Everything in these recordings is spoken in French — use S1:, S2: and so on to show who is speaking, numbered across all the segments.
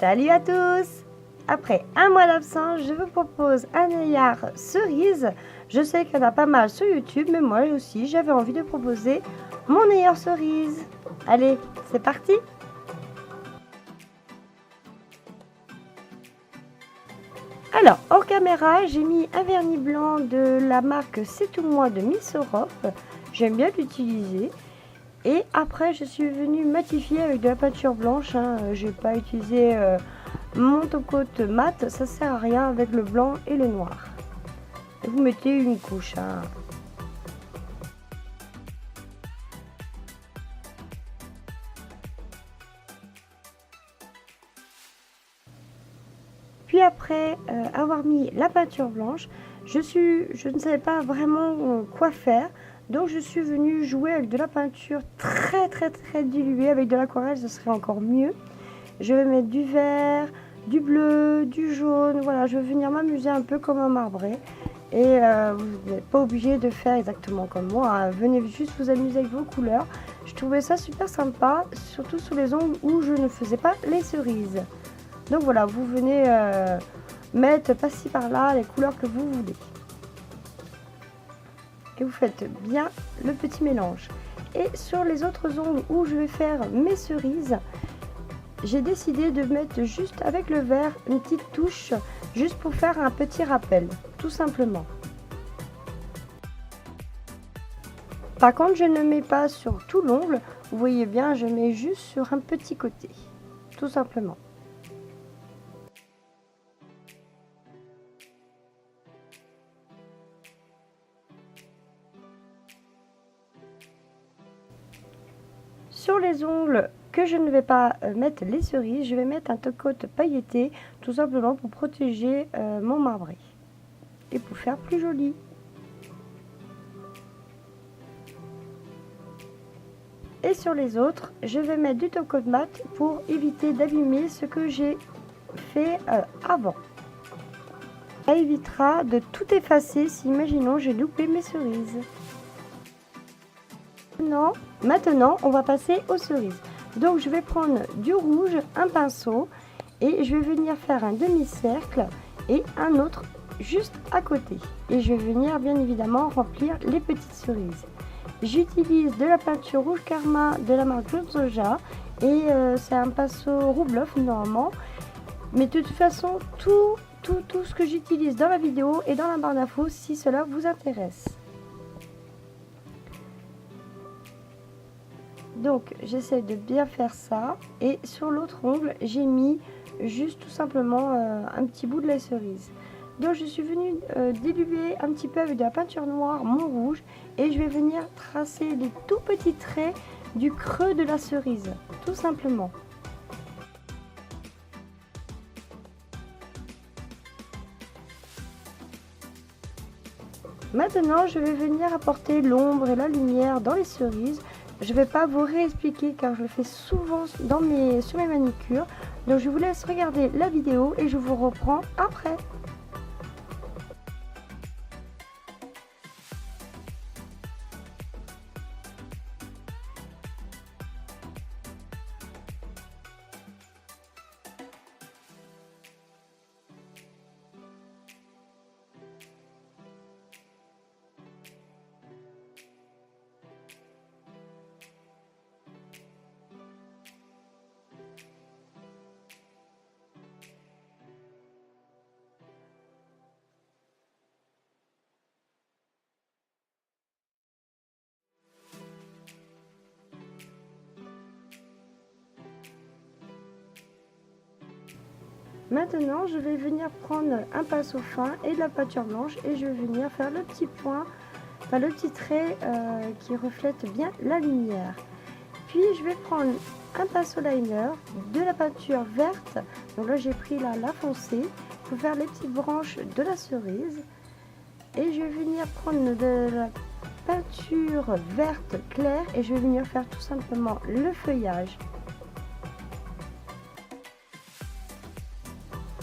S1: Salut à tous! Après un mois d'absence, je vous propose un œillard cerise. Je sais qu'il y en a pas mal sur YouTube, mais moi aussi j'avais envie de proposer mon œillard cerise. Allez, c'est parti! Alors, hors caméra, j'ai mis un vernis blanc de la marque C'est tout moi de Miss Europe. J'aime bien l'utiliser. Et après, je suis venue matifier avec de la peinture blanche. Je n'ai pas utilisé mon top-coat mat, ça sert à rien avec le blanc et le noir. Et vous mettez une couche. Puis après avoir mis la peinture blanche, je ne savais pas vraiment quoi faire. Donc je suis venue jouer avec de la peinture très diluée. Avec de l'aquarelle, ce serait encore mieux. Je vais mettre du vert, du bleu, du jaune. Voilà, je vais venir m'amuser un peu comme un marbré. Et vous n'êtes pas obligé de faire exactement comme moi. Venez juste vous amuser avec vos couleurs. Je trouvais ça super sympa, surtout sur les ongles où je ne faisais pas les cerises. Donc voilà, vous venez mettre par-ci par-là les couleurs que vous voulez. Et vous faites bien le petit mélange. Et sur les autres ongles où je vais faire mes cerises, j'ai décidé de mettre juste avec le vert une petite touche, juste pour faire un petit rappel, tout simplement. Par contre, je ne mets pas sur tout l'ongle, vous voyez bien, je mets juste sur un petit côté, tout simplement. Sur les ongles que je ne vais pas mettre les cerises, je vais mettre un top-coat pailleté, tout simplement pour protéger mon marbré et pour faire plus joli. Et sur les autres, je vais mettre du top-coat mat pour éviter d'abîmer ce que j'ai fait avant. Ça évitera de tout effacer si, imaginons, j'ai loupé mes cerises. Maintenant, on va passer aux cerises. Donc, je vais prendre du rouge, un pinceau, et je vais venir faire un demi-cercle et un autre juste à côté. Et je vais venir, bien évidemment, remplir les petites cerises. J'utilise de la peinture rouge karma de la marque Jaune Soja, et c'est un pinceau Roubloff normalement. Mais de toute façon, tout ce que j'utilise dans la vidéo et dans la barre d'infos si cela vous intéresse. Donc j'essaie de bien faire ça, et sur l'autre ongle j'ai mis juste tout simplement un petit bout de la cerise. Donc je suis venue diluer un petit peu avec de la peinture noire mon rouge, et je vais venir tracer les tout petits traits du creux de la cerise, tout simplement. Maintenant je vais venir apporter l'ombre et la lumière dans les cerises. Je ne vais pas vous réexpliquer car je le fais souvent sur mes manicures. Donc je vous laisse regarder la vidéo et je vous reprends après. Maintenant, je vais venir prendre un pinceau fin et de la peinture blanche, et je vais venir faire le petit point, enfin le petit trait qui reflète bien la lumière. Puis je vais prendre un pinceau liner, de la peinture verte, donc là j'ai pris la foncée, pour faire les petites branches de la cerise. Et je vais venir prendre de la peinture verte claire et je vais venir faire tout simplement le feuillage.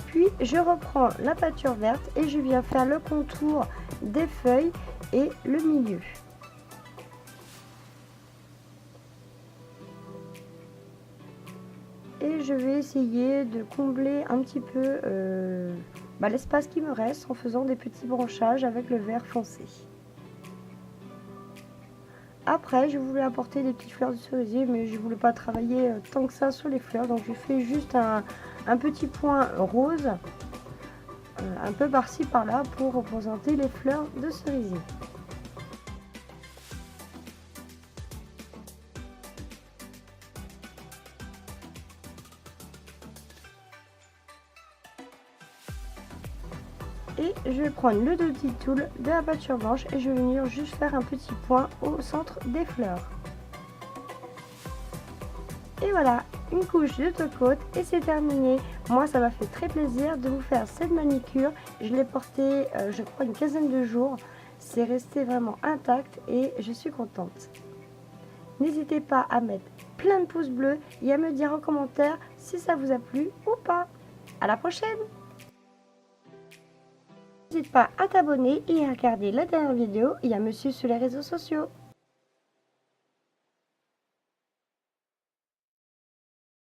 S1: Puis je reprends la peinture verte et je viens faire le contour des feuilles et le milieu. Et je vais essayer de combler un petit peu l'espace qui me reste en faisant des petits branchages avec le vert foncé. Après, je voulais apporter des petites fleurs de cerisier, mais je voulais pas travailler tant que ça sur les fleurs, donc je fais juste un petit point rose, un peu par-ci par-là pour représenter les fleurs de cerisier. Et je vais prendre le Dotty Tool de la peinture blanche et je vais venir juste faire un petit point au centre des fleurs. Et voilà, une couche de top-coat et c'est terminé. Moi, ça m'a fait très plaisir de vous faire cette manicure. Je l'ai portée, je crois, une quinzaine de jours. C'est resté vraiment intact et je suis contente. N'hésitez pas à mettre plein de pouces bleus et à me dire en commentaire si ça vous a plu ou pas. À la prochaine! N'hésite pas à t'abonner et à regarder la dernière vidéo et à me suivre sur les réseaux sociaux.